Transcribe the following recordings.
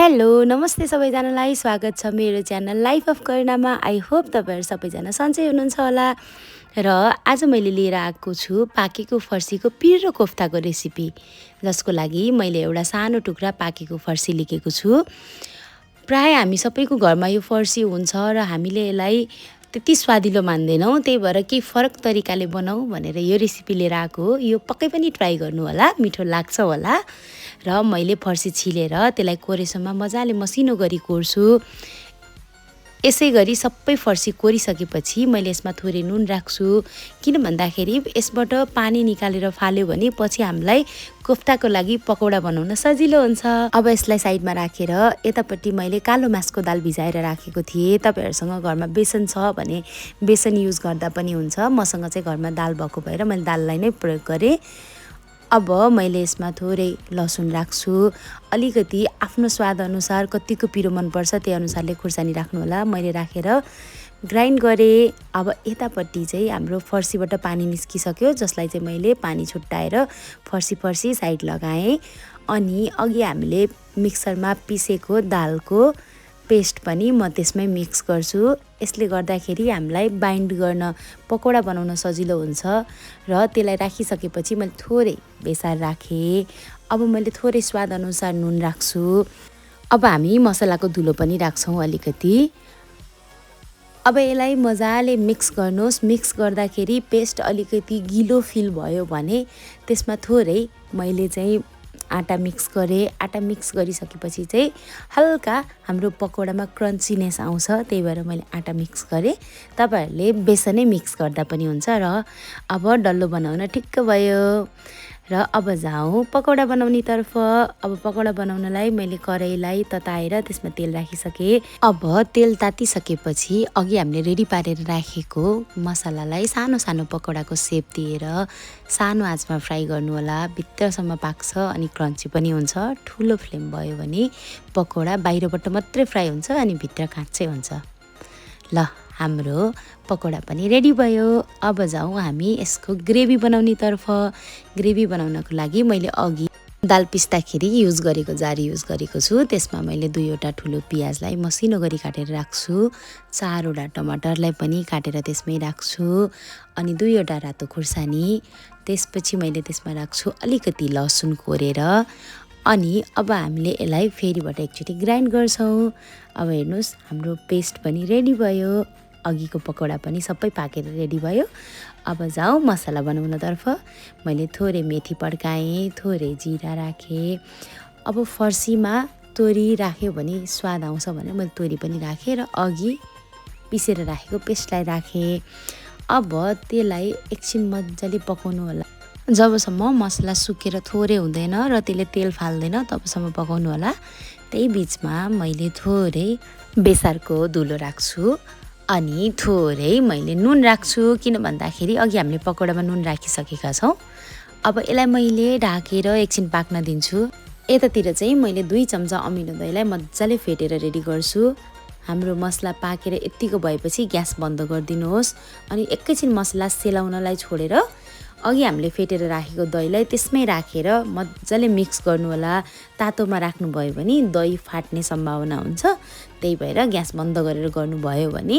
Hello नमस्ते सबैजनालाई स्वागत छ मेरो च्यानल लाइफ अफ करुणामा। आई होप तपाईँहरू सबैजना सन्चै हुनुहुन्छ होला। र आज मैले लिएर आएको छु पाकेको फर्सीको पिरो कोफ्ताको रेसिपी, जसको लागि मैले एउटा सानो टुक्रा पाकेको फर्सी लिएको छु। प्राय हामी सबैको घरमा यो फर्सी हुन्छ र हामीले यसलाई त्यति स्वादिलो मान्दैनौँ, त्यही भएर केही फरक तरिकाले बनाऊ भनेर यो रेसिपी लिएर आएको हो। यो पक्कै पनि ट्राई गर्नु होला, मिठो लाग्छ होला। र मैले फर्सी छिलेर त्यसलाई कोरेसम्म मजाले मसिनो गरी कोर्छु। यसै गरी सबै फर्सी कोरिसकेपछि मैले यसमा थोरै नुन राख्छु, किन भन्दाखेरि यसबाट पानी निकालेर फाल्यो भने पछि हामीलाई कोफ्ताको लागि पकौडा बनाउन सजिलो हुन्छ। अब यसलाई साइडमा राखेर यतापट्टि मैले कालो मासको दाल भिजाएर राखेको थिएँ। तपाईँहरूसँग घरमा बेसन छ भने बेसन युज गर्दा पनि हुन्छ। मसँग चाहिँ घरमा दाल भएको भएर मैले दाललाई नै प्रयोग गरेँ। अब मैले यसमा थोरै लसुन राख्छु, अलिकति आफ्नो स्वाद अनुसार कतिको पिरो मनपर्छ त्यही अनुसारले खुर्सानी राख्नु होला। मैले राखेर ग्राइन्ड गरेँ। अब यतापट्टि चाहिँ हाम्रो फर्सीबाट पानी निस्किसक्यो, जसलाई चाहिँ मैले पानी छुट्याएर फर्सी साइड लगाएँ। अनि अघि हामीले मिक्सरमा पिसेको दालको पेस्ट पनि म त्यसमै मिक्स गर्छु। यसले गर्दाखेरि हामीलाई बाइन्ड गर्न पकौडा बनाउन सजिलो हुन्छ। र त्यसलाई राखिसकेपछि मैले थोरै बेसार राखेँ। अब मैले थोरै स्वाद अनुसार नुन राख्छु। अब हामी मसलाको धुलो पनि राख्छौँ अलिकति। अब यसलाई मजाले मिक्स गर्नुहोस्। मिक्स गर्दाखेरि पेस्ट अलिकति गिलो फिल भयो भने त्यसमा थोरै मैले चाहिँ आटा मिक्स गरेँ। आटा मिक्स गरिसकेपछि चाहिँ हल्का हाम्रो पकौडामा क्रन्चीनेस आउँछ, त्यही भएर मैले आटा मिक्स गरेँ। तपाईँहरूले बेसनै मिक्स गर्दा पनि हुन्छ। र अब डल्लो बनाउन ठिक्क भयो। र अब जाउँ पकौडा बनाउनेतर्फ। अब पकौडा बनाउनलाई मैले कराईलाई तताएर त्यसमा तेल राखिसकेँ। अब तेल तातिसकेपछि अघि हामीले रेडी पारेर राखेको मसलालाई सानो सानो पकौडाको सेप दिएर सानो आँचमा फ्राई गर्नु होला। भित्रसम्म पाक्छ अनि क्रन्ची पनि हुन्छ। ठुलो फ्लेम भयो भने पकौडा बाहिरबाट मात्रै फ्राई हुन्छ अनि भित्र काँचै हुन्छ। ल, हाम्रो पकौडा पनि रेडी भयो। अब जाउँ हामी यसको ग्रेभी बनाउनेतर्फ। ग्रेभी बनाउनको लागि मैले अघि दाल पिस्दाखेरि युज गरेको जार युज गरेको छु। त्यसमा मैले 2वटा ठुलो पियाजलाई मसिनो गरी काटेर राख्छु। 4वटा टमाटरलाई पनि काटेर त्यसमै राख्छु। अनि 2वटा रातो खुर्सानी। त्यसपछि मैले त्यसमा राख्छु अलिकति लसुन कोरेर। अनि अब हामीले यसलाई फेरिबाट एकचोटि ग्राइन्ड गर्छौँ। अब हेर्नुहोस् हाम्रो पेस्ट पनि रेडी भयो। अघिको पकौडा पनि सबै पाकेर रेडी भयो। अब जाउँ मसला बनाउनतर्फ। मैले थोरै मेथी पड्काएँ, थोरै जिरा राखेँ। अब फर्सीमा तोरी राख्यो भने स्वाद आउँछ भनेर मैले तोरी पनि राखेँ र अघि पिसेर राखेको पेस्टलाई राखेँ। अब त्यसलाई एकछिन मजाले पकाउनु होला। जबसम्म मसला सुकेर थोरै हुँदैन र त्यसले तेल फाल्दैन तबसम्म पकाउनु होला। त्यही बिचमा मैले थोरै बेसारको धुलो राख्छु अनि थोरै मैले नुन राख्छु, किन भन्दाखेरि अघि हामीले पकौडामा नुन राखिसकेका छौँ। अब यसलाई मैले ढाकेर एकछिन पाक्न दिन्छु। यतातिर चाहिँ मैले 2 चम्चा अमिलो दहीलाई मजाले फेटेर रेडी गर्छु। हाम्रो मसला पाकेर यत्तिको भएपछि ग्यास बन्द गरिदिनुहोस्। अनि एकैछिन मसला सेलाउनलाई छोडेर अघि हामीले फेटेर राखेको दहीलाई त्यसमै राखेर मजाले मिक्स गर्नु होला। तातोमा राख्नुभयो भने दही फाट्ने सम्भावना हुन्छ, त्यही भएर ग्यास बन्द गरेर गर्नुभयो भने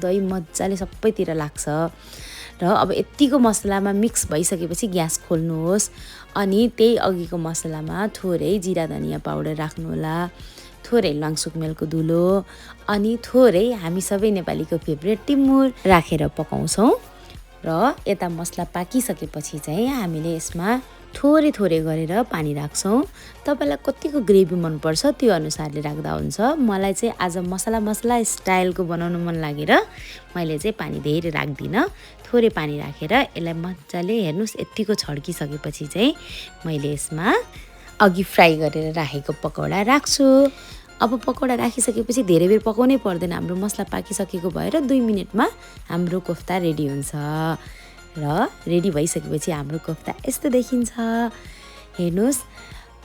दही मजाले सबैतिर लाग्छ। र अब यत्तिको मसलामा मिक्स भइसकेपछि ग्यास खोल्नुहोस्। अनि त्यही अघिको मसलामा थोरै जिरा धनियाँ पाउडर राख्नु होला, थोरै ल्वाङ सुकमेलको धुलो अनि थोरै हामी सबै नेपालीको फेभरेट टिमुर राखेर पकाउँछौँ। र यता मसला पाकिसकेपछि चाहिँ हामीले यसमा थोरै गरेर पानी राख्छौँ। तपाईँलाई कतिको ग्रेभी मनपर्छ त्यो अनुसारले राख्दा हुन्छ। मलाई चाहिँ आज मसला स्टाइलको बनाउनु मन लागेर मैले चाहिँ पानी धेरै राख्दिनँ। थोरै पानी राखेर यसलाई मजाले हेर्नुहोस् यत्तिको छड्किसकेपछि चाहिँ मैले यसमा अघि फ्राई गरेर राखेको पकौडा राख्छु। अब पकौडा राखिसकेपछि धेरै बेर पकाउनै पर्दैन। हाम्रो मसला पाकिसकेको भएर 2 मिनटमा हाम्रो कोफ्ता रेडी हुन्छ। र रेडी भइसकेपछि हाम्रो कोफ्ता यस्तो देखिन्छ। हेर्नुहोस्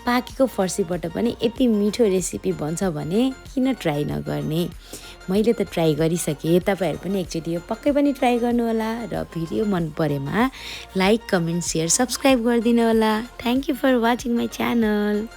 पाकेको फर्सीबाट पनि यति मिठो रेसिपी बन्छ भने किन ट्राई नगर्ने। मैले त ट्राई गरिसकेँ। तपाईँहरू पनि एकचोटि यो पक्कै पनि ट्राई गर्नु होला। र भिडियो मन परेमा लाइक, कमेन्ट, सेयर, सब्सक्राइब गरिदिनु होला। Thank you for watching my channel.